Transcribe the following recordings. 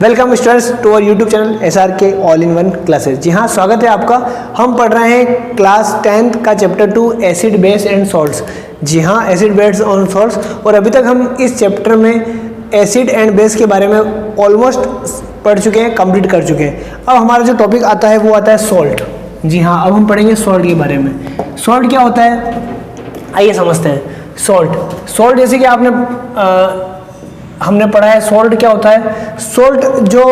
Welcome students to our YouTube channel SRK all in one classes. जी हाँ, स्वागत है आपका। हम पढ़ रहे हैं क्लास 10th का chapter 2 acid base and salts. जी हाँ, एसिड बेस और सॉल्ट्स। और अभी तक हम इस चैप्टर में एसिड एंड बेस के बारे में ऑलमोस्ट पढ़ चुके हैं, कंप्लीट कर चुके हैं। अब हमारा जो टॉपिक आता है वो आता है सॉल्ट। जी हाँ, अब हम पढ़ेंगे सॉल्ट के बारे में। सॉल्ट क्या होता है, आइए समझते हैं। सॉल्ट जैसे कि हमने पढ़ा है, सॉल्ट क्या होता है। सॉल्ट जो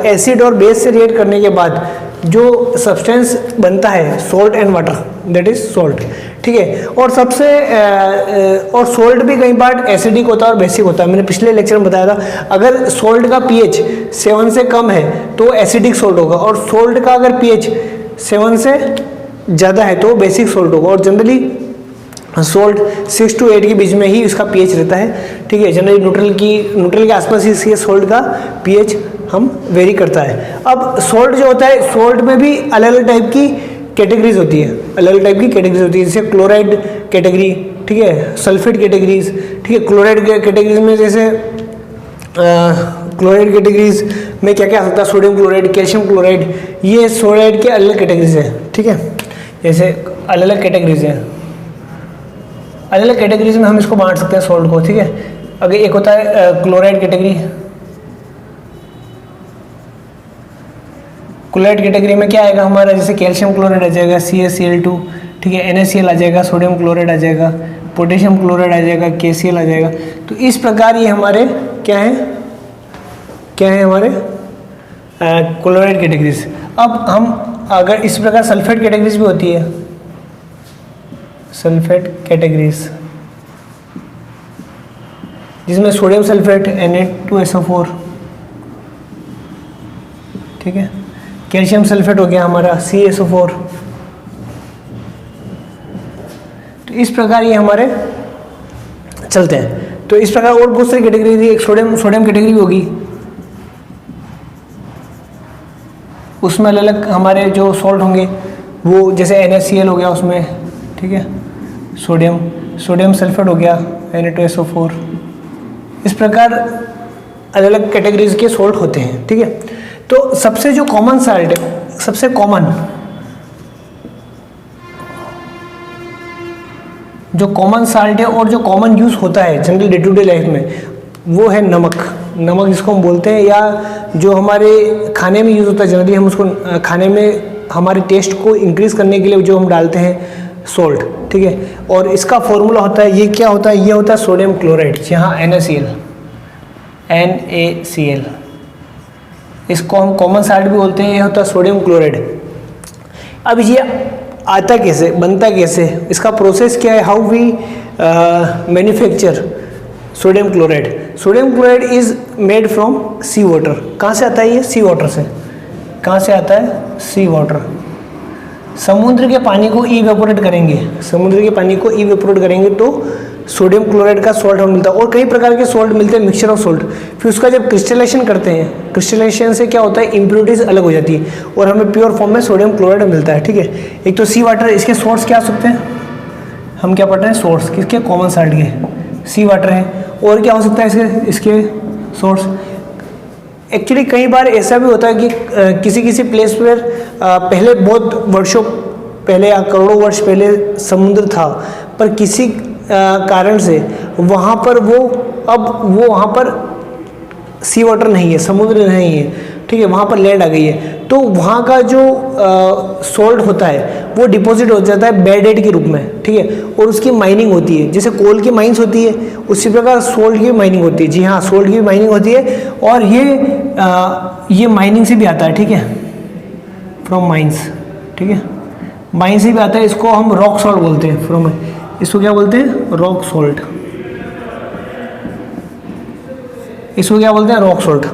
एसिड और बेस से रिएक्ट करने के बाद जो सब्सटेंस बनता है, salt and water, that is salt. ठीक है। और और सॉल्ट भी कई बार एसिडिक होता है और बेसिक होता है। मैंने पिछले लेक्चर में बताया था, अगर सॉल्ट का pH 7 से कम है तो एसिडिक सॉल्ट होगा, और सॉल्ट का अगर pH 7 से ज़्यादा है तो बेसिक सॉल्ट होगा। और जनरली सॉल्ट 6 to 8 के बीच में ही इसका pH रहता है। ठीक है। जनरली न्यूट्रल के आसपास ही इसके सॉल्ट का pH हम वेरी करता है। अब सॉल्ट जो होता है, सॉल्ट में भी अलग अलग टाइप की कैटेगरीज होती है, जैसे क्लोराइड कैटेगरी, ठीक है, सल्फेट कैटेगरीज। ठीक है। क्लोराइड कैटेगरीज में जैसे क्लोराइड कैटेगरीज में क्या क्या आ सकता है, सोडियम क्लोराइड, कैल्शियम क्लोराइड, ये सोडाइड के अलग कैटेगरीज हैं। ठीक है। जैसे अलग अलग कैटेगरीज हैं, अलग अलग कैटेगरीज में हम इसको बांट सकते हैं सॉल्ट को। ठीक है। अगर एक होता है क्लोराइड कैटेगरी। क्लोराइड कैटेगरी में क्या आएगा हमारा, जैसे कैल्शियम क्लोराइड आ जाएगा CaCl2, ठीक है, NaCl आ जाएगा, सोडियम क्लोराइड आ जाएगा, पोटेशियम क्लोराइड आ जाएगा, KCl आ जाएगा। तो इस प्रकार ये हमारे क्या है हमारे क्लोराइड कैटेगरीज। अब हम अगर इस प्रकार सल्फेट कैटेगरीज भी होती है, सल्फेट कैटेगरीज, जिसमें सोडियम सल्फेट Na2SO4, ठीक है, कैल्शियम सल्फेट हो गया हमारा CaSO4। तो इस प्रकार ये हमारे चलते हैं। तो इस प्रकार और बहुत सारी कैटेगरी थी। एक सोडियम कैटेगरी होगी, उसमें अलग अलग हमारे जो सॉल्ट होंगे, वो जैसे NaCl हो गया उसमें, ठीक है, सोडियम सल्फेट हो गया Na2SO4। इस प्रकार अलग अलग कैटेगरीज के सॉल्ट होते हैं। ठीक है। तो सबसे जो कॉमन साल्ट है, सबसे कॉमन साल्ट है और जो कॉमन यूज होता है general day to day life में, वो है नमक जिसको हम बोलते हैं, या जो हमारे खाने में यूज होता है। जनरली हम उसको खाने में हमारे टेस्ट को इंक्रीज करने के लिए जो हम डालते हैं सॉल्ट। ठीक है। और इसका फॉर्मूला होता है, ये क्या होता है, ये होता है सोडियम क्लोराइड, यहाँ NaCl। इसको हम कॉमन साल्ट भी बोलते हैं, ये होता है सोडियम क्लोराइड। अब ये आता कैसे, बनता कैसे, इसका प्रोसेस क्या है, how we manufacture sodium chloride is made from sea water. कहाँ से आता है ये, सी वाटर से। कहाँ से आता है, सी वाटर। समुद्र के पानी को इवेपोरेट करेंगे तो सोडियम क्लोराइड का सॉल्ट हमें मिलता है। और कई प्रकार के सॉल्ट मिलते हैं, मिक्सचर ऑफ सॉल्ट। फिर उसका जब क्रिस्टलाइजेशन करते हैं, क्रिस्टलाइजेशन से क्या होता है, इम्प्योरिटीज अलग हो जाती है और हमें प्योर फॉर्म में सोडियम क्लोराइड मिलता है। ठीक है। एक तो सी वाटर, इसके सोर्स क्या आ सकते हैं, हम क्या पढ़ रहे हैं, सोर्स किसके, कॉमन साल्ट के, सी वाटर है। और क्या हो सकता है इसके सोर्स। एक्चुअली कई बार ऐसा भी होता है कि किसी प्लेस पर पहले बहुत वर्षों पहले या करोड़ों वर्ष पहले समुद्र था, पर किसी कारण से वहाँ पर वहाँ पर सी वाटर नहीं है, समुद्र नहीं है। ठीक है। वहाँ पर लैंड आ गई है, तो वहाँ का जो सॉल्ट होता है वो डिपॉजिट हो जाता है बेडेड के रूप में। ठीक है। और उसकी माइनिंग होती है, जैसे कोल की माइंस होती है, उसी प्रकार सॉल्ट की माइनिंग होती है। जी हाँ, सॉल्ट की माइनिंग होती है, और ये माइनिंग से भी आता है। ठीक है, फ्रॉम माइंस। ठीक है, माइन से भी आता है। इसको हम रॉक सॉल्ट बोलते हैं, इसको क्या बोलते हैं, रॉक सॉल्ट। इसको क्या बोलते हैं, रॉक सॉल्ट।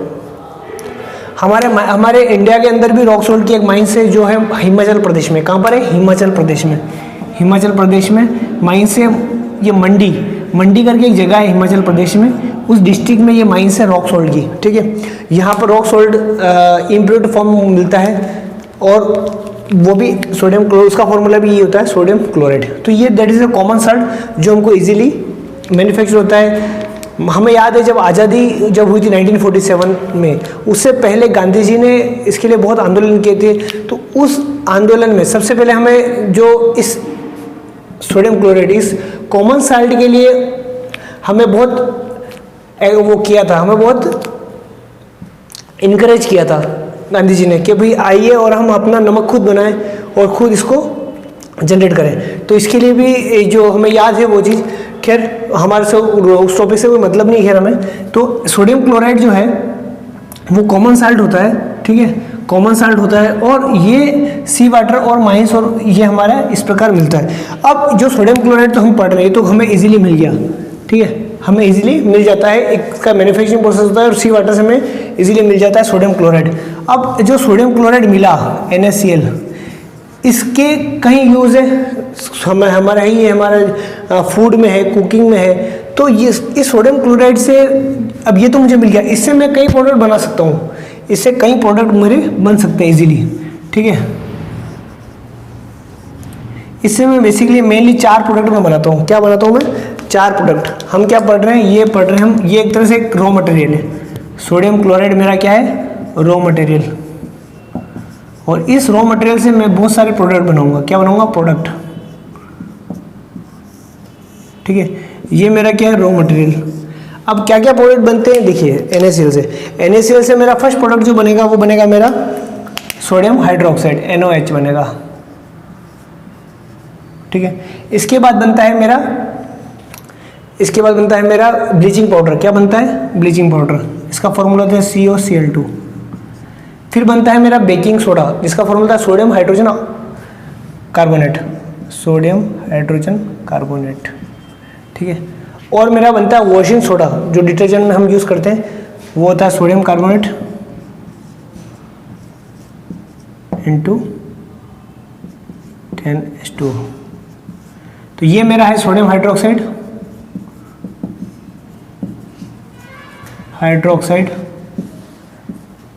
हमारे इंडिया के अंदर भी रॉक सॉल्ट की एक माइंस है, जो है हिमाचल प्रदेश में। कहाँ पर है, हिमाचल प्रदेश में माइंस है। ये मंडी करके एक जगह है हिमाचल प्रदेश में, उस डिस्ट्रिक्ट में ये माइंस है रॉक सॉल्ट की। ठीक है। यहाँ पर रॉक सॉल्ट इम्प्योर्ड फॉर्म मिलता है, और वो भी सोडियम क्लोराइड, उसका फॉर्मूला भी ये होता है सोडियम क्लोराइड। तो ये that is a common salt जो हमको इजीली मैन्युफैक्चर होता है हमें याद है जब आज़ादी जब हुई थी 1947 में, उससे पहले गांधी जी ने इसके लिए बहुत आंदोलन किए थे। तो उस आंदोलन में सबसे पहले हमें जो इस सोडियम क्लोराइड, इस कॉमन साल्ट के लिए हमें बहुत वो किया था, हमें बहुत इनकरेज किया था गांधी जी ने कि भाई आइए और हम अपना नमक खुद बनाएं और खुद इसको जनरेट करें। तो इसके लिए भी जो हमें याद है वो चीज़, खैर हमारे से उस टॉपिक से कोई मतलब नहीं है हमें। तो सोडियम क्लोराइड जो है वो कॉमन साल्ट होता है, ठीक है, कॉमन साल्ट होता है, और ये सी वाटर और माइंस और ये हमारा इस प्रकार मिलता है। अब जो सोडियम क्लोराइड तो हम पढ़ रहे हैं तो हमें इजीली मिल गया, ठीक है, हमें इजीली मिल जाता है, एक का मैन्युफैक्चरिंग प्रोसेस होता है और सी वाटर से हमें इजीली मिल जाता है सोडियम क्लोराइड। अब जो सोडियम क्लोराइड मिला NaCl, इसके कई यूज़ है, हमारा ही है, हमारा फूड में है, कुकिंग में है। तो ये इस सोडियम क्लोराइड से, अब ये तो मुझे मिल गया, इससे मैं कई प्रोडक्ट बना सकता हूँ, इससे कई प्रोडक्ट मेरे बन सकते हैं इजीली, ठीक है। इससे मैं बेसिकली मेनली 4 प्रोडक्ट मैं बनाता हूँ। क्या बनाता हूँ मैं? 4 प्रोडक्ट। हम क्या पढ़ रहे हैं? ये पढ़ रहे हैं हम, ये एक तरह से एक रॉ मटेरियल है। सोडियम क्लोराइड मेरा क्या है? Raw material. और इस रॉ मटेरियल से मैं बहुत सारे प्रोडक्ट बनाऊंगा। क्या बनाऊंगा? प्रोडक्ट, ठीक है। ये मेरा क्या है? Raw material. अब क्या क्या प्रोडक्ट बनते हैं देखिए NaCl से। NaCl से मेरा फर्स्ट प्रोडक्ट जो बनेगा वो बनेगा मेरा सोडियम हाइड्रोक्साइड, NOH बनेगा, ठीक है। इसके बाद बनता है मेरा ब्लीचिंग पाउडर। क्या बनता है? Bleaching powder. इसका फॉर्मूला होता है COCl2। फिर बनता है मेरा बेकिंग सोडा, जिसका फॉर्मूला है sodium hydrogen carbonate, sodium hydrogen carbonate, ठीक है। और मेरा बनता है वॉशिंग सोडा, जो डिटर्जेंट में हम यूज़ करते हैं, वो होता है सोडियम कार्बोनेट इंटू 10H2। तो ये मेरा है सोडियम हाइड्रोक्साइड,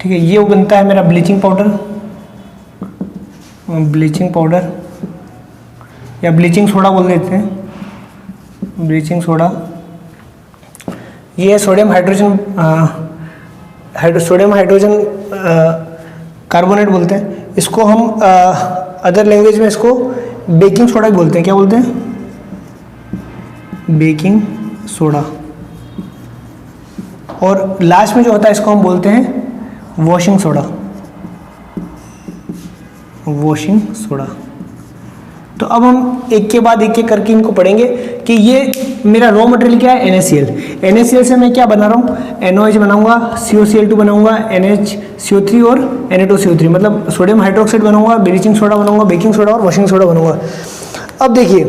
ठीक है। ये वो बनता है मेरा ब्लीचिंग पाउडर या ब्लीचिंग सोडा बोल देते हैं, ब्लीचिंग सोडा। ये है सोडियम हाइड्रोजन कार्बोनेट बोलते हैं इसको हम। अदर लैंग्वेज में इसको बेकिंग सोडा भी बोलते हैं। क्या बोलते हैं? Baking soda. और लास्ट में जो होता है इसको हम बोलते हैं वॉशिंग सोडा, वॉशिंग सोडा। तो अब हम एक के बाद एक करके इनको पढ़ेंगे कि ये मेरा रॉ मटेरियल क्या है? NaCl। NaCl से मैं क्या बना रहा हूँ? NOH बनाऊंगा, COCl2 बनाऊंगा, NHCO3 और Na2CO3, मतलब सोडियम हाइड्रोक्साइड बनाऊंगा, ब्लीचिंग सोडा बनाऊंगा, बेकिंग सोडा और वॉशिंग सोडा बनाऊंगा। अब देखिए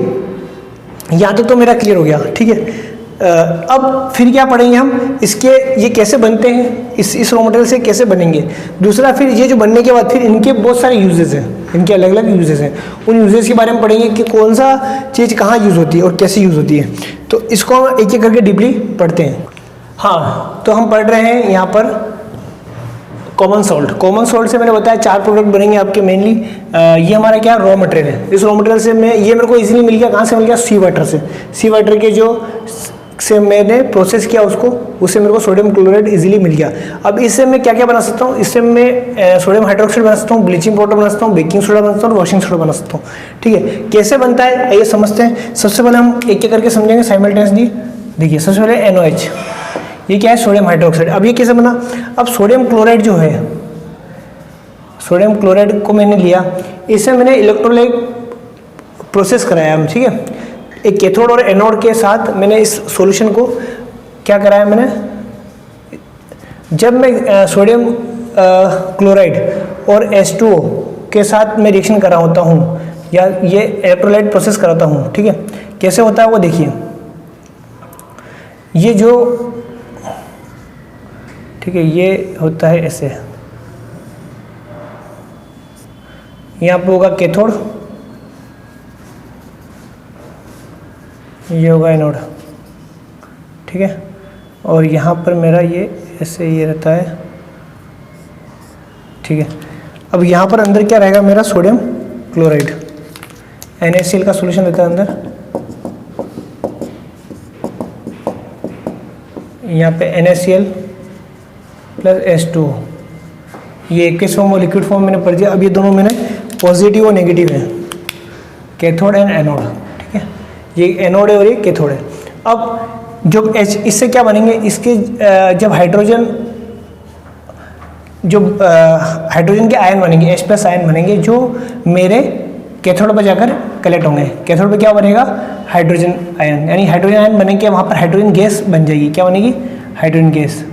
यहाँ तो मेरा क्लियर हो गया, ठीक है। अब फिर क्या पढ़ेंगे हम? इसके ये कैसे बनते हैं, इस रॉ मटेरियल से कैसे बनेंगे। दूसरा, फिर ये जो बनने के बाद फिर इनके बहुत सारे यूजेस हैं, इनके अलग अलग यूजेस हैं। उन यूजेस के बारे में पढ़ेंगे कि कौन सा चीज़ कहाँ यूज़ होती है और कैसे यूज़ होती है। तो इसको हम एक एक करके डीपली पढ़ते हैं। हाँ, तो हम पढ़ रहे हैं यहाँ पर कॉमन सॉल्ट से मैंने बताया 4 प्रोडक्ट बनेंगे आपके मेनली। ये हमारा क्या रॉ मटेरियल है। इस रॉ मटेरियल से मैं, ये मेरे को इजीली मिल गया, कहाँ से मिल गया? सी वाटर से। सी वाटर के जो से मैंने प्रोसेस किया उससे मेरे को सोडियम क्लोराइड इजीली मिल गया। अब इससे मैं क्या क्या बना सकता हूँ? इससे मैं सोडियम हाइड्रोक्साइड बना सकता हूँ, ब्लीचिंग पाउडर बना सकता हूँ, बेकिंग सोडा बना सकता हूँ, वॉशिंग सोडा बना सकता हूँ, ठीक है। कैसे बनता है आइए समझते हैं। सबसे पहले हम एक एक करके समझेंगे साइमल्टेनियसली। देखिए सबसे पहले NOH, ये क्या है? Sodium hydroxide. अब ये कैसे बना? अब सोडियम क्लोराइड जो है, सोडियम क्लोराइड को मैंने लिया, इससे मैंने इलेक्ट्रोलाइट प्रोसेस कराया हम, ठीक है। एक कैथोड और एनोड के साथ मैंने इस सॉल्यूशन को क्या कराया मैंने? जब मैं सोडियम क्लोराइड और H2O के साथ मैं रिएक्शन कर रहा होता हूँ या ये इलेक्ट्रोलाइट प्रोसेस कराता हूँ, ठीक है। कैसे होता है वो देखिए। ये जो, ठीक है, ये होता है ऐसे, यहाँ पे होगा कैथोड, ये होगा एनोड, ठीक है। और यहाँ पर मेरा ये ऐसे ये रहता है, ठीक है। अब यहाँ पर अंदर क्या रहेगा मेरा? सोडियम क्लोराइड, NaCl का सॉल्यूशन रहता है अंदर। यहाँ पे NaCl प्लस H2O, ये एक्वियस फॉर्म और लिक्विड फॉर्म मैंने पढ़ दिया। अब ये दोनों मैंने पॉजिटिव और नेगेटिव है, कैथोड एंड एनोड, ठीक है, ये एनोड है और ये कैथोड है। अब जो H, इससे क्या बनेंगे, इसके जब हाइड्रोजन के आयन बनेंगे, H+ आयन बनेंगे, जो मेरे कैथोड पर जाकर कलेक्ट होंगे। कैथोड पे क्या बनेगा, हाइड्रोजन आयन, यानी हाइड्रोजन आयन बनेंगे, वहाँ पर हाइड्रोजन गैस बन जाएगी। क्या बनेगी, हाइड्रोजन गैस।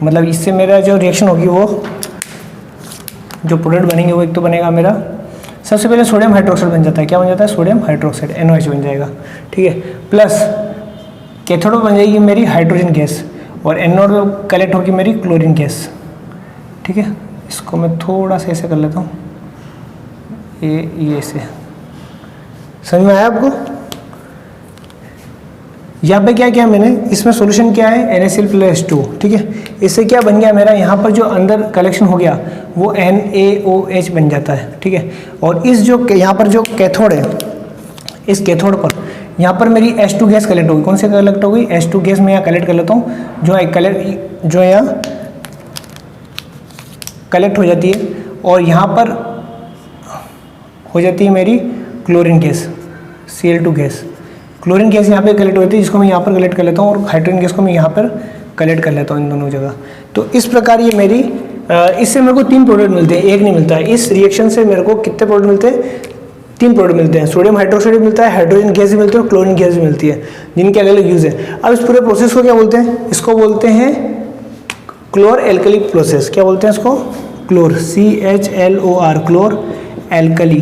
मतलब इससे मेरा जो रिएक्शन होगी, वो जो प्रोडक्ट बनेंगे वो एक तो बनेगा मेरा, सबसे पहले सोडियम हाइड्रोक्साइड बन जाता है। क्या बन जाता है, सोडियम हाइड्रोक्साइड, NOH बन जाएगा, ठीक है। प्लस कैथोड बन जाएगी मेरी हाइड्रोजन गैस, और एनोड में कलेक्ट होगी मेरी क्लोरीन गैस, ठीक है। इसको मैं थोड़ा सा ऐसे कर लेता हूँ, ये ऐसे, समझ में आया आपको। यहाँ पे क्या किया मैंने, इसमें सॉल्यूशन क्या है, NaCl प्लस H2, ठीक है। इससे क्या बन गया मेरा, यहाँ पर जो अंदर कलेक्शन हो गया वो NaOH बन जाता है, ठीक है। और इस जो यहाँ पर जो कैथोड है, इस कैथोड पर यहाँ पर मेरी H2 गैस कलेक्ट होगी। कौन सी कलेक्ट होगी, H2 गैस मैं यहाँ कलेक्ट कर लेता हूँ, जो यहाँ कलेक्ट हो जाती है, और यहाँ पर हो जाती है मेरी chlorine gas, Cl2 gas. Chlorine gas यहाँ पे कलेक्ट होती है, जिसको मैं यहाँ पर कलेक्ट कर लेता हूँ, और हाइड्रोजन गैस को मैं यहाँ पर कलेक्ट कर लेता हूँ, इन दोनों जगह। तो इस प्रकार ये मेरी, इससे मेरे को 3 प्रोडक्ट मिलते हैं, एक नहीं मिलता है। इस रिएक्शन से मेरे को कितने प्रोडक्ट मिलते हैं, 3 प्रोडक्ट मिलते हैं। सोडियम हाइड्रोक्साइड भी मिलता है, हाइड्रोजन गैस भी मिलती है, और क्लोरीन गैस भी मिलती है, जिनके अलग अलग यूज़ है। अब इस पूरे प्रोसेस को क्या बोलते हैं, इसको बोलते हैं क्लोर एल्कली प्रोसेस। क्या बोलते हैं इसको, क्लोर, CHLOR, क्लोर एल्कली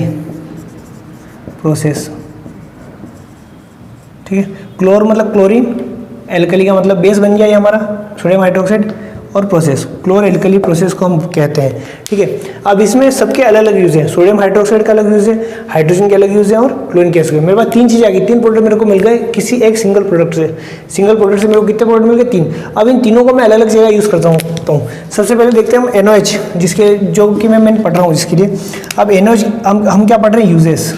प्रोसेस, ठीक है। क्लोर मतलब क्लोरीन, एल्कली का मतलब बेस बन गया ये हमारा सोडियम हाइड्रोक्साइड, और प्रोसेस क्लोर एल्कली प्रोसेस को हम कहते हैं, ठीक है। अब इसमें सबके अलग अलग यूज़ है, सोडियम हाइड्रोक्साइड का अलग यूज़ है, हाइड्रोजन के अलग यूज़ है, और क्लोरीन गैस के। मेरे पास 3 चीज़ें आ गई, 3 प्रोडक्ट मेरे को मिल गए किसी एक सिंगल प्रोडक्ट से। सिंगल प्रोडक्ट से मेरे को कितने प्रोडक्ट मिल गए, 3। अब इन तीनों को मैं अलग अलग जगह यूज़ करता हूँ। सबसे पहले देखते हैं हम NOH, जिसके जो कि मैं पढ़ रहा हूँ जिसके लिए। अब NOH हम क्या पढ़ रहे हैं, यूजेस,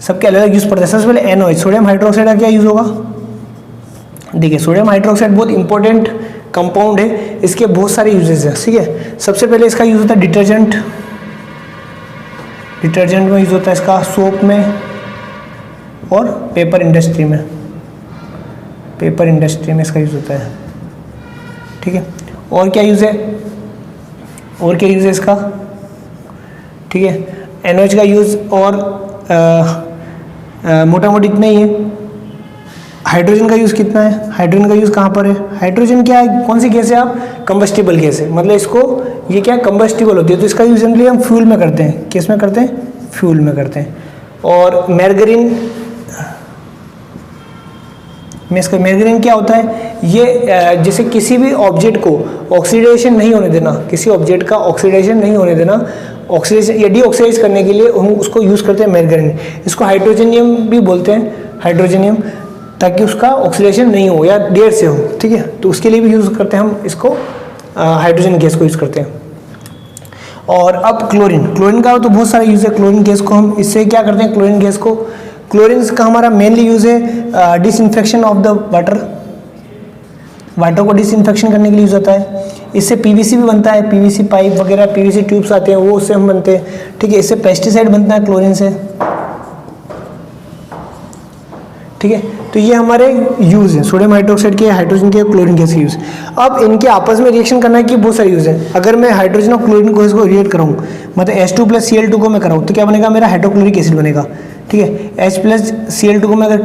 सबके अलग अलग यूज़ पड़ते हैं। सबसे पहले NOH, सोडियम हाइड्रोक्साइड का क्या यूज़ होगा, देखिए सोडियम हाइड्रोक्साइड बहुत इंपॉर्टेंट कंपाउंड है, इसके बहुत सारे यूजेस हैं, ठीक है। सबसे पहले इसका यूज़ होता है डिटर्जेंट में यूज़ होता है इसका, सोप में, और पेपर इंडस्ट्री में इसका यूज़ होता है, ठीक है। और क्या यूज़ है इसका, ठीक है। NOH का यूज़ और मोटा मोटी इतना ही है। हाइड्रोजन का यूज़ कितना है, हाइड्रोजन का यूज़ कहाँ पर है, हाइड्रोजन क्या है, कौन सी गैस है, आप कंबस्टिबल गैस है, मतलब इसको ये क्या कंबस्टिबल होती है, तो इसका यूज़ जनरली हम फ्यूल में करते हैं। किस में करते हैं, फ्यूल में करते हैं। और मैर्गरीन क्या होता है, ये जैसे किसी भी ऑब्जेक्ट को ऑक्सीडेशन नहीं होने देना, किसी ऑब्जेक्ट का ऑक्सीडेशन नहीं होने देना, ऑक्सीडेशन या डीऑक्सीडाइज करने के लिए हम उसको यूज़ करते हैं मैर्गरीन। इसको हाइड्रोजनियम भी बोलते हैं, हाइड्रोजनियम, ताकि उसका ऑक्सीडेशन नहीं हो या देर से हो, ठीक है। तो उसके लिए भी यूज़ करते हैं हम इसको, हाइड्रोजन गैस को यूज़ करते हैं। और अब क्लोरीन का तो बहुत सारा यूज़ है। क्लोरीन गैस को हम इससे क्या करते हैं, क्लोरीन का हमारा मेनली यूज़ है डिसइंफेक्शन ऑफ द वाटर को डिसइंफेक्शन करने के लिए यूज़ होता है। इससे PVC भी बनता है, PVC पाइप वगैरह, PVC ट्यूब्स आते हैं, वो उससे हम बनते हैं, ठीक है। इससे पेस्टिसाइड बनता है क्लोरीन से, ठीक है। तो ये हमारे यूज़ है सोडियम हाइड्रोक्साइड के, हाइड्रोजन के, क्लोरीन गैस के यूज़। अब इनके आपस में रिएक्शन करना है कि बहुत सारे यूज़ है। अगर मैं हाइड्रोजन और क्लोरीन को इसको रिएक्ट कराऊँ, मतलब H2 + Cl2 को मैं कराऊँ, तो क्या बनेगा, मेरा हाइड्रोक्लोरिक एसिड बनेगा, ठीक है। H + Cl2 को मैं अगर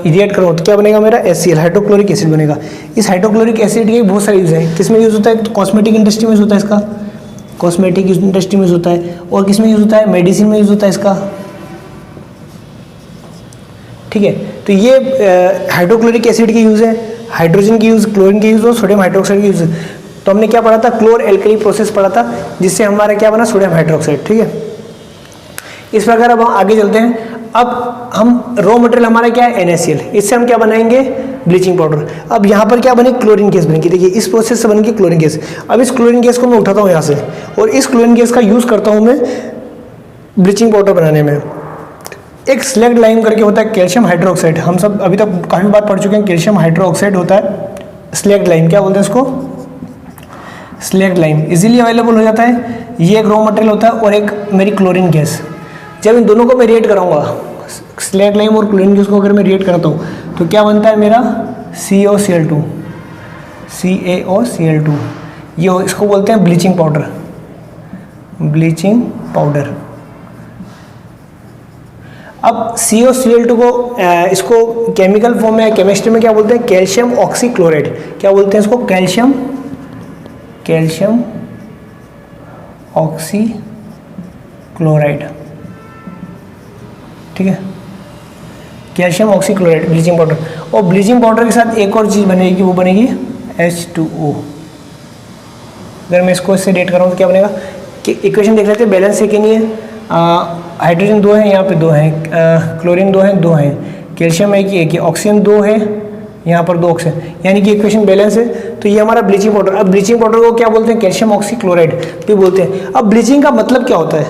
रिएक्ट कराऊँ तो क्या बनेगा, मेरा HCl, हाइड्रोक्लोरिक एसिड बनेगा। इस हाइड्रोक्लोरिक एसिड के बहुत सारे यूज़ हैं। किस में यूज़ होता है, कॉस्मेटिक इंडस्ट्री में यूज़ होता है इसका, कॉस्मेटिक इंडस्ट्री में यूज़ होता है। और किस में यूज़ होता है, मेडिसिन में यूज़ होता है इसका, ठीक है। तो ये हाइड्रोक्लोरिक एसिड के यूज़ है, हाइड्रोजन की यूज़, क्लोरीन के यूज़ और सोडियम हाइड्रोक्साइड की यूज़। तो हमने क्या पढ़ा था, क्लोर एल्कली प्रोसेस पढ़ा था, जिससे हमारा क्या बना, सोडियम हाइड्रोक्साइड, ठीक है। इस प्रकार अब हम आगे चलते हैं। अब हम रॉ मटेरियल हमारा क्या है, NaCl, इससे हम क्या बनाएंगे, ब्लीचिंग पाउडर। अब यहाँ पर क्या बने, क्लोरीन गैस बनेगी। देखिए इस प्रोसेस से बनेगी क्लोरीन गैस। अब इस क्लोरीन गैस को मैं उठाता हूँ यहाँ से, और इस क्लोरीन गैस का यूज़ करता हूँ मैं ब्लीचिंग पाउडर बनाने में। एक स्लैग्ड लाइम करके होता है कैल्शियम हाइड्रोक्साइड, हम सब अभी तक काफ़ी बार पढ़ चुके हैं। कैल्शियम हाइड्रोक्साइड होता है, स्लैक्ड लाइम, क्या बोलते हैं इसको, स्लैक्ड लाइम इजीली अवेलेबल हो जाता है। ये एक रॉ मटेरियल होता है और एक मेरी क्लोरीन गैस। जब इन दोनों को मैं रिएक्ट कराऊंगा, स्लैक्ड लाइम और क्लोरीन गैस को अगर मैं रिएक्ट कराता हूँ तो क्या बनता है मेरा CaOCl2, CaOCl2। ये इसको बोलते हैं ब्लीचिंग पाउडर, ब्लीचिंग पाउडर। अब CaOCl2 को इसको केमिकल फॉर्म में केमिस्ट्री में क्या बोलते हैं, कैल्शियम ऑक्सीक्लोराइड। क्या बोलते हैं इसको, कैल्शियम ऑक्सीक्लोराइड, ठीक है, कैल्शियम ऑक्सीक्लोराइड ब्लीचिंग पाउडर। और ब्लीचिंग पाउडर के साथ एक और चीज़ बनेगी, वो बनेगी H2O। अगर मैं इसको इससे डेट कराऊँ तो क्या बनेगा कि इक्वेशन देख लेते हैं, बैलेंस है कि नहीं है। हाइड्रोजन 2 है, यहाँ पे 2 हैं, क्लोरीन 2 है, 2 हैं, कैल्शियम एक ही, ऑक्सीजन 2 है, यहाँ पर 2 ऑक्सीजन, यानी कि इक्वेशन बैलेंस है। तो ये हमारा ब्लीचिंग पाउडर। अब ब्लीचिंग पाउडर को क्या बोलते हैं, कैल्शियम ऑक्सीक्लोराइड भी बोलते हैं। अब ब्लीचिंग का मतलब क्या होता है,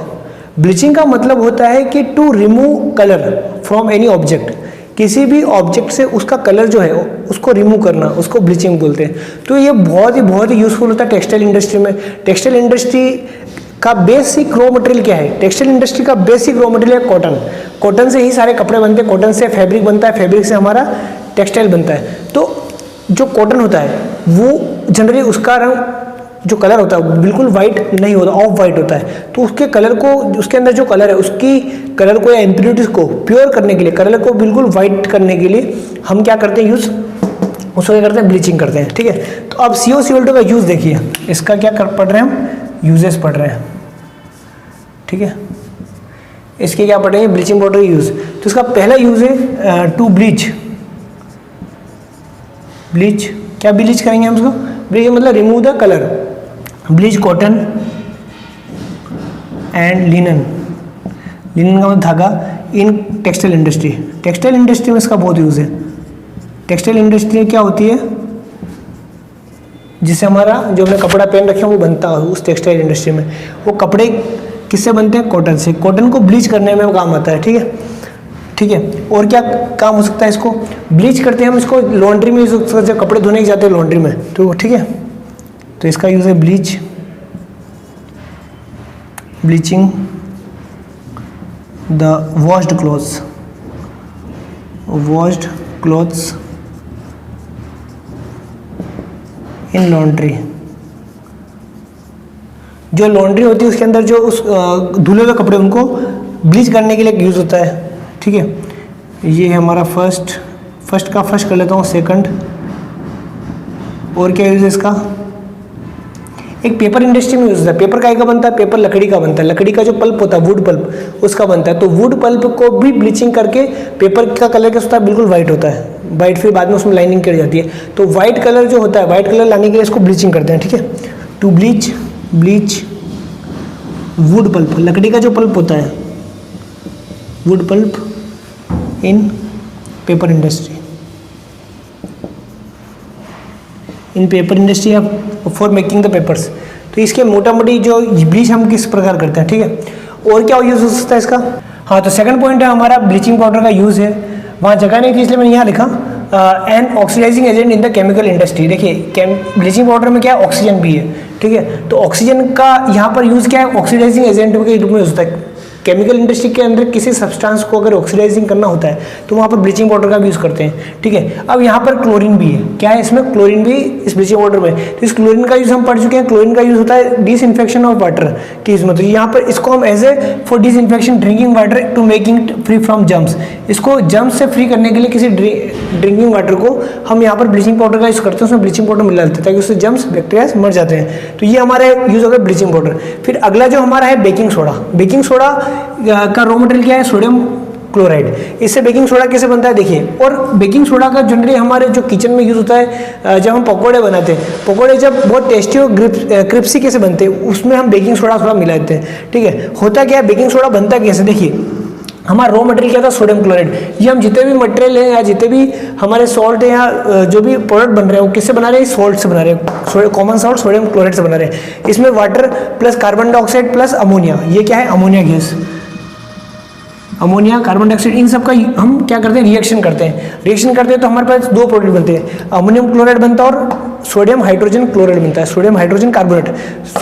ब्लीचिंग का मतलब होता है कि to remove colour from any object, किसी भी ऑब्जेक्ट से उसका कलर जो है उसको रिमूव करना, उसको ब्लीचिंग बोलते हैं। तो ये बहुत ही यूजफुल होता है टेक्सटाइल इंडस्ट्री में। टेक्सटाइल इंडस्ट्री का बेसिक रॉ मटेरियल क्या है, टेक्सटाइल इंडस्ट्री का बेसिक रॉ मटेरियल है कॉटन। कॉटन से ही सारे कपड़े बनते हैं, कॉटन से फैब्रिक बनता है, फैब्रिक से हमारा टेक्सटाइल बनता है। तो जो कॉटन होता है वो जनरली उसका रंग, जो कलर होता है बिल्कुल वाइट नहीं होता, ऑफ वाइट होता है। तो उसके कलर को, उसके अंदर जो कलर है उसकी कलर को या इम्प्योरिटीज को प्योर करने के लिए, कलर को बिल्कुल वाइट करने के लिए हम क्या करते हैं, यूज़ उसको क्या करते हैं, ब्लीचिंग करते हैं, ठीक है। तो अब CaOCl2 का यूज़ देखिए, इसका क्या पढ़ रहे हैं हम, यूजेस पढ़ रहे हैं, ठीक है। इसके क्या पढ़ेंगे, ब्लीचिंग पाउडर यूज़। तो इसका पहला यूज़ है टू ब्लीच। ब्लीच, क्या ब्लीच करेंगे हम इसको, ब्लीच मतलब remove the colour. Bleach cotton and linen, linen का मतलब धागा, in textile industry. Textile industry में इसका बहुत यूज़ है। टेक्सटाइल इंडस्ट्री क्या होती है, जिससे हमारा जो हमने कपड़ा पहन रखे हैं वो बनता है उस टेक्सटाइल इंडस्ट्री में। वो कपड़े किससे बनते हैं, कॉटन से। कॉटन को ब्लीच करने में काम आता है, ठीक है, ठीक है। और क्या काम हो सकता है, इसको ब्लीच करते हैं हम, इसको लॉन्ड्री में यूज हो सकता है, जब कपड़े धोने जाते हैं लॉन्ड्री में, तो ठीक है। तो इसका यूज़ है bleach, bleaching the washed clothes, washed clothes in laundry. जो लॉन्ड्री होती है उसके अंदर जो उस धुले हुए कपड़े उनको ब्लीच करने के लिए यूज़ होता है, ठीक है। ये है हमारा फर्स्ट कर लेता हूँ, सेकंड। और क्या यूज़ है इसका, एक पेपर इंडस्ट्री में यूज़ होता है। पेपर काय का बनता है, पेपर लकड़ी का बनता है, लकड़ी का जो पल्प होता है वुड पल्प उसका बनता है। तो वुड पल्प को भी ब्लीचिंग करके पेपर का कलर कैसा होता है, बिल्कुल वाइट होता है, वाइट, फिर बाद में उसमें लाइनिंग करी जाती है। तो वाइट कलर जो होता है, वाइट कलर लाने के लिए इसको ब्लीचिंग करते हैं, ठीक है। टू ब्लीच वुड पल्प, लकड़ी का जो पल्प होता है, wood pulp in paper industry, in paper industry for making the papers. तो इसके मोटा मोटी जो ब्लीच हम किस प्रकार करते हैं, ठीक है। और क्या यूज़ हो सकता है इसका, हाँ, तो सेकंड पॉइंट है हमारा ब्लीचिंग पाउडर का यूज़ है। वहाँ जगह नहीं थी इसलिए मैंने यहाँ लिखा an oxidising agent in the chemical industry. देखिए ब्लीचिंग पाउडर में क्या है, ऑक्सीजन भी है, ठीक है। तो ऑक्सीजन का यहाँ पर यूज़ क्या है, ऑक्सीडाइजिंग एजेंट के रूप में यूज होता है। केमिकल इंडस्ट्री के अंदर किसी सब्सटेंस को अगर ऑक्सीडाइजिंग करना होता है तो वहाँ पर ब्लीचिंग पाउडर का भी यूज़ करते हैं, ठीक है। अब यहाँ पर क्लोरीन भी है, क्या है इसमें, क्लोरीन भी इस ब्लीचिंग पाउडर में। तो इस क्लोरीन का यूज़ हम पढ़ चुके हैं, क्लोरीन का यूज़ होता है डिसइंफेक्शन ऑफ वाटर की इसमें। तो यहाँ पर इसको हम as a for disinfection drinking water to making free from germs, इसको जर्म्स से फ्री करने के लिए किसी ड्रिंकिंग वाटर को हम यहाँ पर ब्लीचिंग पाउडर का यूज़ करते हैं, उसमें ब्लीचिंग पाउडर मिला देते हैं ताकि उससे जर्म्स बैक्टीरिया मर जाते हैं। तो ये हमारा यूज़ होगा ब्लीचिंग पाउडर। फिर अगला जो हमारा है बेकिंग सोडा। बेकिंग सोडा का रॉ मटेरियल क्या है, सोडियम क्लोराइड। इससे बेकिंग सोडा कैसे बनता है देखिए। और बेकिंग सोडा का जनरली हमारे जो किचन में यूज़ होता है, जब हम पकौड़े बनाते हैं, पकौड़े जब बहुत टेस्टी और क्रिस्पी कैसे बनते हैं, उसमें हम बेकिंग सोडा थोड़ा मिला देते हैं, ठीक है। होता क्या है, बेकिंग सोडा बनता कैसे, देखिए हमारा रॉ मटेरियल क्या था, सोडियम क्लोराइड। ये हम जितने भी मटेरियल हैं या जितने भी हमारे सॉल्ट हैं या जो भी प्रोडक्ट बन रहे हैं वो किससे बना रहे हैं, सॉल्ट से बना रहे हैं, कॉमन सॉल्ट सोडियम क्लोराइड से बना रहे हैं। इसमें water plus carbon dioxide plus ammonia, ये क्या है, ammonia gas, ammonia, carbon dioxide, इन सब का हम क्या करते हैं, रिएक्शन करते हैं। रिएक्शन करते हैं तो हमारे पास दो प्रोडक्ट बनते हैं, अमोनियम क्लोराइड बनता है और सोडियम हाइड्रोजन क्लोराइड बनता है, सोडियम हाइड्रोजन कार्बोनेट।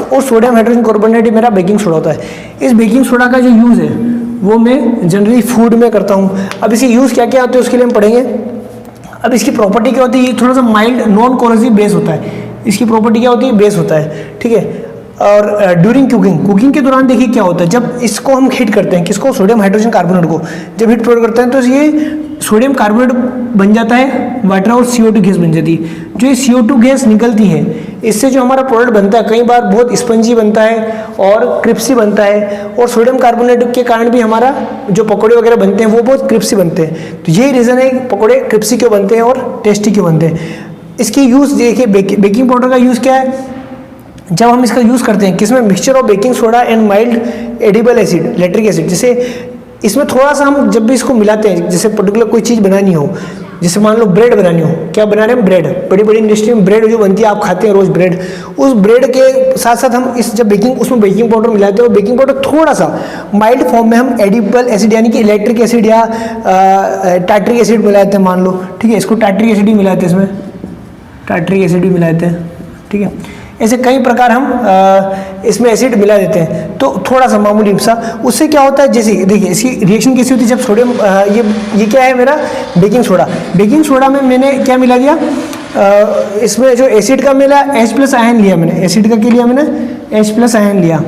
और सोडियम हाइड्रोजन कार्बोनेट ही मेरा बेकिंग सोडा होता है। इस बेकिंग सोडा का जो यूज़ है वो मैं जनरली फूड में करता हूँ। अब इसके यूज़ क्या क्या होते हैं उसके लिए हम पढ़ेंगे। अब इसकी प्रॉपर्टी क्या होती है, ये थोड़ा सा माइल्ड नॉन कोरोसिव बेस होता है। इसकी प्रॉपर्टी क्या होती है, बेस होता है, ठीक है। और ड्यूरिंग कुकिंग के दौरान देखिए क्या होता है, जब इसको हम हीट करते हैं, किसको, सोडियम हाइड्रोजन कार्बोनेट को जब हीट प्रोवाइड करते हैं तो ये सोडियम कार्बोनेट बन जाता है, वाटर और CO2 गैस बन जाती है। जो ये CO2 गैस निकलती है इससे जो हमारा प्रोडक्ट बनता है कई बार बहुत स्पंजी बनता है और क्रिप्सी बनता है। और सोडियम कार्बोनेट के कारण भी हमारा जो पकौड़े वगैरह बनते हैं वो बहुत क्रिप्सी बनते हैं। तो यही रीज़न है पकौड़े क्रिप्सी क्यों बनते हैं और टेस्टी क्यों बनते हैं। इसकी यूज़ देखिए, बेकिंग पाउडर का यूज़ क्या है, जब हम इसका यूज़ करते हैं किसमें, mixture of baking soda and mild edible acid, lactic acid. जैसे इसमें थोड़ा सा हम जब भी इसको मिलाते हैं, जैसे पर्टिकुलर कोई चीज़ बनानी हो, जैसे मान लो ब्रेड बनानी हो, क्या बना रहे हैं, ब्रेड, बड़ी बड़ी इंडस्ट्री में ब्रेड जो बनती है आप खाते हैं रोज़ ब्रेड, उस ब्रेड के साथ साथ हम इस जब उसमें बेकिंग पाउडर मिलाते हैं और बेकिंग पाउडर थोड़ा सा माइल्ड फॉर्म में हम एडिबल एसिड यानी कि इलेक्ट्रिक एसिड या टार्ट्रिक एसिड मिलाते हैं, मान लो, ठीक है। इसको टार्ट्रिक एसिड ही मिलाते हैं, इसमें टार्ट्रिक एसिड भी मिलाते हैं, ठीक है। ऐसे कई प्रकार हम इसमें एसिड मिला देते हैं, तो थोड़ा सा मामूली सा, उससे क्या होता है, जैसे देखिए इसकी रिएक्शन कैसी होती है। जब सोडियम ये क्या है मेरा बेकिंग सोडा, बेकिंग सोडा में मैंने क्या मिला दिया, इसमें जो एसिड का मिला H+ आयन लिया मैंने, एसिड का क्या लिया मैंने, H+ आयन लिया,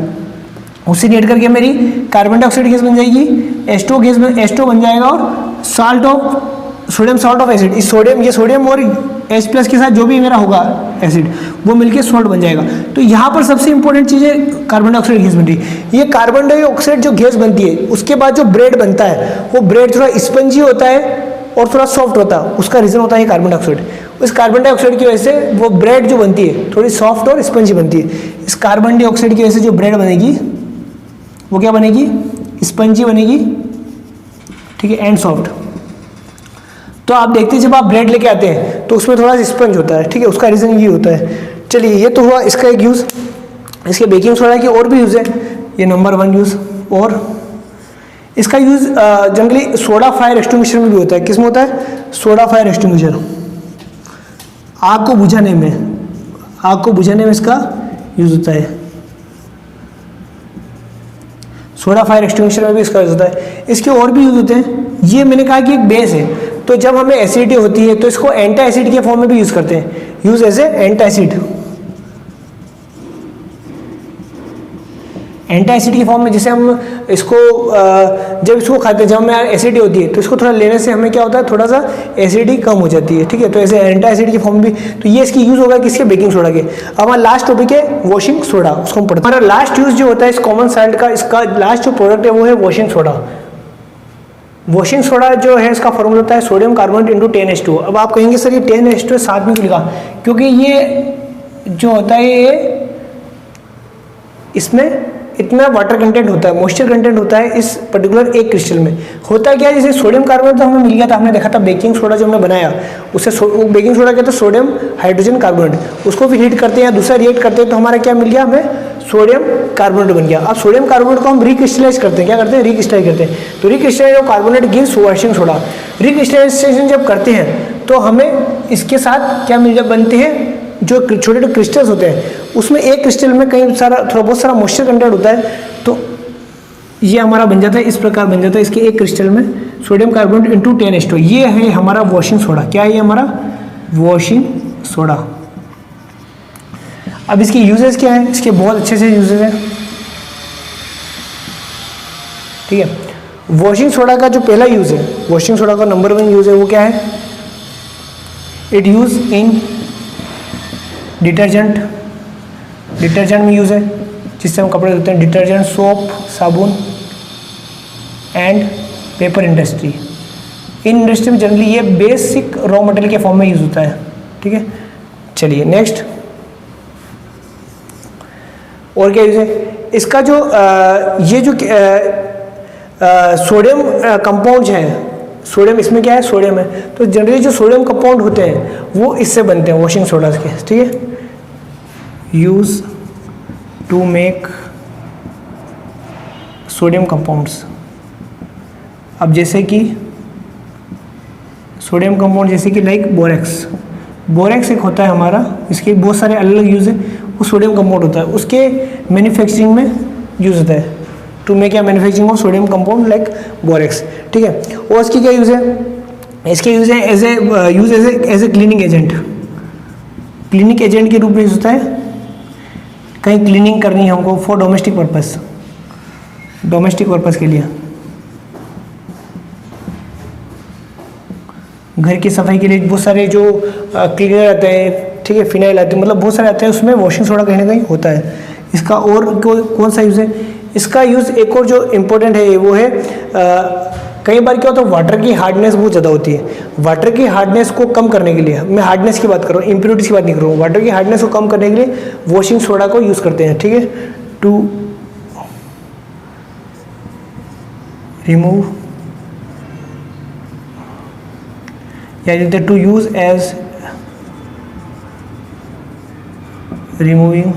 उससे रिएक्ट करके मेरी कार्बन डाइऑक्साइड गैस बन जाएगी, H2 बन जाएगा और सोडियम सॉल्ट ऑफ एसिड, इस सोडियम और H+ के साथ जो भी मेरा होगा एसिड वो मिलके सॉल्ट बन जाएगा। तो यहाँ पर सबसे इंपॉर्टेंट चीज़ है कार्बन डाइऑक्साइड गैस बन रही है। ये कार्बन डाइऑक्साइड जो गैस बनती है उसके बाद जो ब्रेड बनता है वो ब्रेड थोड़ा स्पंजी होता है और थोड़ा सॉफ्ट होता है, उसका रीज़न होता है कार्बन डाइऑक्साइड। उस कार्बन डाइऑक्साइड की वजह से वो ब्रेड जो बनती है थोड़ी सॉफ्ट और स्पंजी बनती है। इस कार्बन डाइऑक्साइड की वजह से जो ब्रेड बनेगी वो क्या बनेगी, स्पंजी बनेगी, ठीक है, एंड सॉफ्ट। तो आप देखते हैं जब आप ब्रेड लेके आते हैं तो उसमें थोड़ा सा स्पंज होता है, ठीक है, उसका रीज़न ये होता है। चलिए ये तो हुआ इसका एक यूज़। इसके बेकिंग सोडा की और भी यूज़ है, ये नंबर 1 यूज़। और इसका use generally soda fire extinguisher में भी होता है। किस में होता है, सोडा फायर एक्सटिंग्विशर, आग को बुझाने में इसका यूज़ होता है। सोडा फायर एक्सटिंग्विशर में भी इसका यूज़ होता है। इसके और भी यूज़ होते हैं। ये मैंने कहा कि एक बेस है, तो जब हमें एसिडिटी होती है तो इसको एंटासिड के फॉर्म में भी यूज़ करते हैं, यूज़ एज ए एंटासिड के फॉर्म में। जैसे हम इसको जब इसको खाते हैं, जब हमें एसिडिटी होती है तो इसको थोड़ा लेने से हमें क्या होता है, थोड़ा सा एसिडिटी कम हो जाती है, ठीक है। तो ऐसे एंटासिड की फॉर्म भी, तो ये इसकी यूज़ होगा किसके, बेकिंग सोडा के। अब हमारा लास्ट टॉपिक है वॉशिंग सोडा, उसको हम पढ़ते हैं। हमारा लास्ट यूज़ जो होता है इस कॉमन साल्ट का, इसका लास्ट जो प्रोडक्ट है वो है वॉशिंग सोडा। वॉशिंग सोडा जो है इसका फॉर्मूला होता है सोडियम कार्बोनेट इंटू 10H2। अब आप कहेंगे सर ये 10H2 साथ में क्यों लिखा, क्योंकि ये जो होता है ये इसमें इतना वाटर कंटेंट होता है, मॉइस्चर कंटेंट होता है इस पर्टिकुलर एक क्रिस्टल में। होता क्या है, जैसे सोडियम कार्बोनेट तो हमें मिल गया था, हमने देखा था बेकिंग सोडा जो हमने बनाया उससे बेकिंग सोडा कहते हैं सोडियम हाइड्रोजन कार्बोनेट, उसको भी हीट करते हैं या दूसरा रिएक्ट करते हैं तो हमारा क्या मिल गया, हमें सोडियम कार्बोनेट बन गया। अब सोडियम कार्बोनेट को हम रिक्रिस्टलाइज करते हैं, क्या करते हैं, रिक्रिस्टलाइज करते हैं। तो recrystallise of carbonate gives washing soda. Recrystallisation जब करते हैं तो हमें इसके साथ क्या मिल बनते हैं, जो छोटे छोटे क्रिस्टल्स होते हैं उसमें एक क्रिस्टल में कई सारा थोड़ा बहुत सारा मॉइस्चर कंटेंट होता है, तो ये हमारा बन जाता है, इस प्रकार बन जाता है इसके एक क्रिस्टल में सोडियम कार्बोनेट इंटू 10H2। ये है हमारा वॉशिंग सोडा। क्या है ये हमारा वॉशिंग सोडा। अब इसके यूजेस क्या है, इसके बहुत अच्छे से यूजेस हैं, ठीक है। वॉशिंग सोडा का जो पहला यूज है, वॉशिंग सोडा का नंबर 1 यूज है वो क्या है, इट यूज इन डिटर्जेंट में यूज है, जिससे हम कपड़े धोते हैं, डिटर्जेंट, सोप, साबुन and paper industry. In industry में जनरली ये बेसिक रॉ मटेरियल के फॉर्म में यूज होता है, ठीक है। चलिए नेक्स्ट, और क्या यूज है इसका, जो ये जो सोडियम कंपाउंड है, सोडियम इसमें क्या है, सोडियम है, तो जनरली जो सोडियम कंपाउंड होते हैं वो इससे बनते हैं वॉशिंग सोडा के, ठीक है। Use to make sodium compounds, अब जैसे कि सोडियम कंपाउंड, जैसे कि लाइक बोरेक्स, बोरेक्स एक होता है हमारा, इसके बहुत सारे अलग अलग यूज़ है, वो सोडियम कंपाउंड होता है, उसके मैन्युफैक्चरिंग में यूज़ होता है, टू मेक या manufacturing of sodium compound like borax, ठीक है। और इसकी क्या यूज़ है, इसके यूज़ है as a cleaning agent, cleaning agent के रूप में यूज़ होता है, कहीं क्लीनिंग करनी है हमको for domestic purpose, domestic purpose के लिए, घर की सफाई के लिए बहुत सारे जो क्लीनर आते हैं, ठीक है, फिनाइल आते हैं, मतलब बहुत सारे आते हैं, उसमें वॉशिंग सोडा कहीं ना कहीं होता है। इसका और कौन सा यूज़ है, इसका यूज़ एक और जो इम्पोर्टेंट है वो है कई बार क्या होता है वाटर की हार्डनेस बहुत ज़्यादा होती है, वाटर की हार्डनेस को कम करने के लिए, मैं हार्डनेस की बात कर रहा हूँ, इम्प्योरिटीज की बात नहीं कर रहा हूँ, वाटर की हार्डनेस को कम करने के लिए वॉशिंग सोडा को यूज़ करते हैं, ठीक है, टू रिमूव या to use as removing,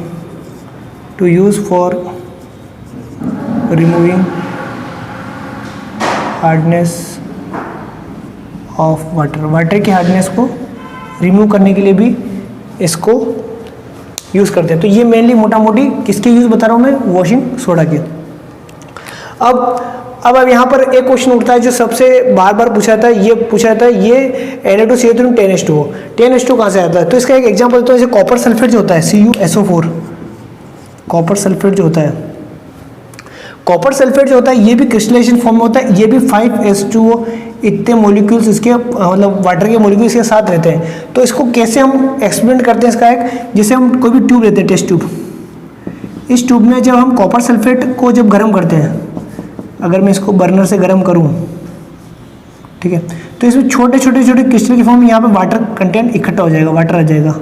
to use for removing hardness of water, water की हार्डनेस को रिमूव करने के लिए भी इसको यूज़ करते हैं। तो ये मेनली मोटा मोटी किसके यूज़ बता रहा हूँ मैं, वॉशिंग सोडा के। अब यहाँ पर एक क्वेश्चन उठता है जो सबसे बार बार पूछा था, ये Na2CO3 10H2O, 10H2O कहाँ से आता है, तो इसका एक एग्जाम्पल तो जैसे कॉपर सल्फेट जो होता है CuSO4, कॉपर सल्फेट जो होता है, कॉपर सल्फेट जो होता है ये भी क्रिस्टलाइजेशन फॉर्म में होता है, ये भी 5H2O इतने मॉलिक्यूल्स इसके मतलब वाटर के मॉलिक्यूल्स के साथ रहते हैं। तो इसको कैसे हम एक्सपेरिमेंट करते हैं, इसका एक जैसे हम कोई भी ट्यूब लेते हैं, टेस्ट ट्यूब, इस ट्यूब में जब हम कॉपर सल्फेट को जब गर्म करते हैं, अगर मैं इसको बर्नर से गर्म करूं, ठीक है, तो इसमें छोटे छोटे क्रिस्टल की फॉर्म में यहाँ पे वाटर कंटेंट इकट्ठा हो जाएगा, वाटर आ जाएगा।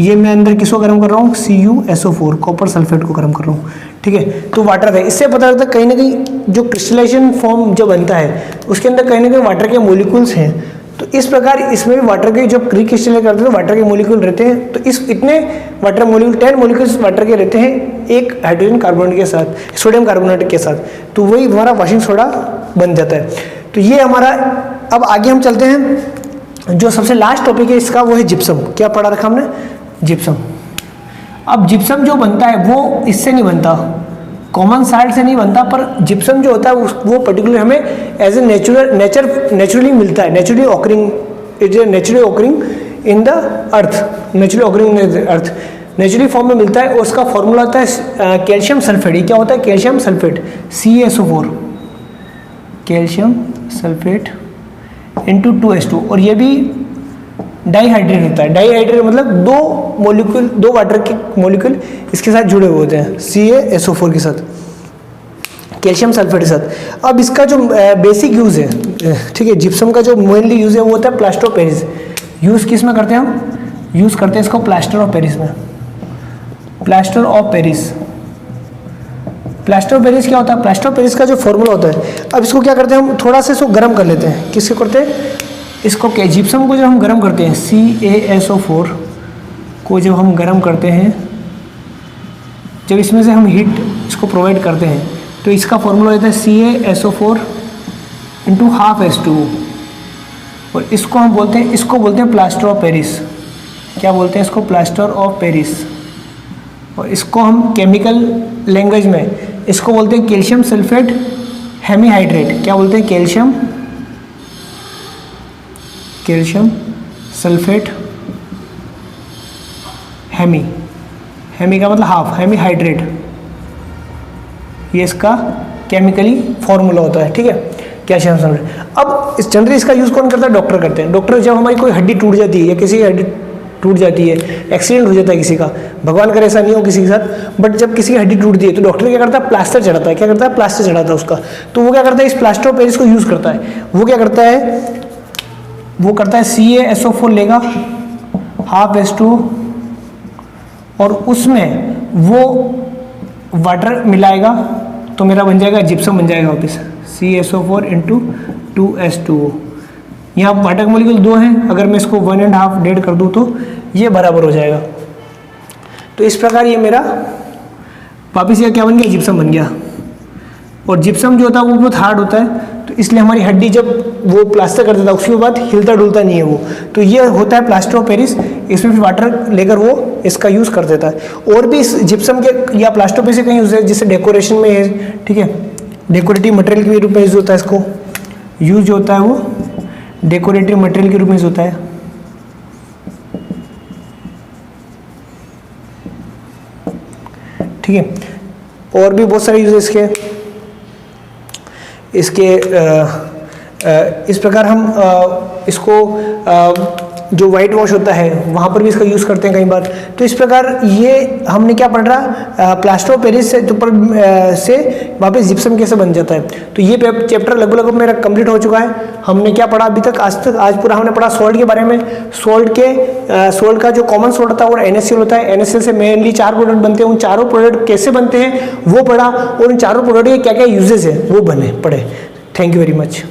ये मैं अंदर किसको गर्म कर रहा हूँ, CuSO4 कॉपर सल्फेट को गर्म कर रहा हूँ, ठीक है, तो वाटर है। इससे पता लगता है कहीं ना कहीं जो क्रिस्टलाइजेशन फॉर्म जो बनता है उसके अंदर कहीं ना कहीं वाटर के मॉलिक्यूल्स हैं। तो इस प्रकार इसमें भी वाटर के जब क्रिस्टलाइज करते हैं तो वाटर के मॉलिक्यूल रहते हैं, तो इस इतने वाटर मॉलिक्यूल 10 मॉलिक्यूल्स वाटर के रहते हैं एक हाइड्रोजन कार्बोनेट के साथ, सोडियम कार्बोनेट के साथ, तो वही हमारा वॉशिंग सोडा बन जाता है। तो ये हमारा, अब आगे हम चलते हैं, जो सबसे लास्ट टॉपिक है इसका वो है जिप्सम। क्या पढ़ा रखा हमने, जिप्सम। अब जिप्सम जो बनता है वो इससे नहीं बनता, कॉमन साल्ट से नहीं बनता, पर जिप्सम जो होता है वो पर्टिकुलर हमें एज ए नेचुरली मिलता है, naturally occurring, it is naturally occurring in the earth, naturally occurring in the earth, naturally form में मिलता है। और उसका फॉर्मूला होता है कैल्शियम सल्फेट। ये क्या होता है, calcium sulphate, CaSO4, calcium sulphate into 2H2, और ये भी डाईहाइड्रेट होता है। डाईहाइड्रेट मतलब दो वाटर के मॉलिक्यूल इसके साथ जुड़े हुए होते हैं, CaSO4 के साथ, कैल्शियम सल्फेट के साथ। अब इसका जो बेसिक यूज़ है, ठीक है, जिप्सम का जो मेनली यूज़ है वो होता है प्लास्टर ऑफ पेरिस। यूज़ किस में करते हैं हम, यूज़ करते हैं इसको प्लास्टर ऑफ पेरिस में, plaster of Paris. Plaster of Paris क्या होता है, प्लास्टर ऑफ पेरिस का जो फॉर्मूला होता है, अब इसको क्या करते हैं हम, थोड़ा सा इसको गर्म कर लेते हैं। किसको करते हैं, इसको जिप्सम को जब हम गर्म करते हैं, CaSO4 को जब हम गर्म करते हैं, जब इसमें से हम हीट इसको प्रोवाइड करते हैं, तो इसका फॉर्मूला होता है CaSO4 इंटू हाफ H2O, और इसको हम बोलते हैं प्लास्टर ऑफ पेरिस। क्या बोलते हैं इसको, प्लास्टर ऑफ पेरिस। और इसको हम केमिकल लैंग्वेज में इसको बोलते हैं कैल्शियम सल्फेट हेमीहाइड्रेट। क्या बोलते हैं, कैल्शियम सल्फेट हेमी का मतलब हाफ, हेमीहाइड्रेट, ये इसका केमिकली फॉर्मूला होता है, ठीक है, कैल्शियम सल्फेट। अब इस जनरली इसका यूज़ कौन करता है, डॉक्टर करते हैं। डॉक्टर जब हमारी कोई हड्डी टूट जाती है या किसी की हड्डी टूट जाती है, एक्सीडेंट हो जाता है किसी का, भगवान करे ऐसा नहीं हो किसी के साथ, बट जब किसी की हड्डी टूटती है तो डॉक्टर क्या करता है, प्लास्टर चढ़ाता है। क्या करता है, प्लास्टर चढ़ाता है उसका। तो वो क्या करता है, इस प्लास्टर ऑफ पेरिस को यूज़ करता है। वो क्या करता है, वो करता है CaSO4 लेगा, हाफ H2O, और उसमें वो वाटर मिलाएगा, तो मेरा बन जाएगा जिप्सम, बन जाएगा वापस CaSO4 इंटू 2H2O। यहाँ वाटर मॉलिक्यूल 2 हैं, अगर मैं इसको 1.5 डेढ़ कर दूँ तो ये बराबर हो जाएगा। तो इस प्रकार ये मेरा वापस यह क्या बन गया, जिप्सम बन गया। और जिप्सम जो होता है वो बहुत हार्ड होता है, तो इसलिए हमारी हड्डी जब वो प्लास्टर कर देता है उसके बाद हिलता डुलता नहीं है वो। तो ये होता है प्लास्टर ऑफ पेरिस, इसमें भी वाटर लेकर वो इसका यूज़ कर देता है। और भी इस जिप्सम के या प्लास्टर ऑफ पेरिस से कहीं यूज़ है, जिससे डेकोरेशन में है, ठीक है, डेकोरेटिव मटेरियल के रूप में यूज़ होता है, इसको यूज होता है वो डेकोरेटिव मटेरियल के रूप में यूज होता है। ठीक है, और भी बहुत सारे यूज इसके इस प्रकार हम इसको जो वाइट वॉश होता है वहाँ पर भी इसका यूज़ करते हैं कई बार। तो इस प्रकार ये हमने क्या पढ़ रहा, प्लास्टर ऑफ पेरिस से ऊपर से वापस जिप्सम कैसे बन जाता है। तो ये चैप्टर लगभग मेरा कंप्लीट हो चुका है। हमने क्या पढ़ा अभी तक, आज पूरा हमने पढ़ा सॉल्ट के बारे में। सॉल्ट का जो कॉमन सॉल्ट होता है वो NaCl होता है। NaCl से मेनली 4 प्रोडक्ट बनते हैं, उन चारों प्रोडक्ट कैसे बनते हैं वो पढ़ा, और उन चारों प्रोडक्ट के क्या क्या यूजेस है वो पढ़े। Thank you very much.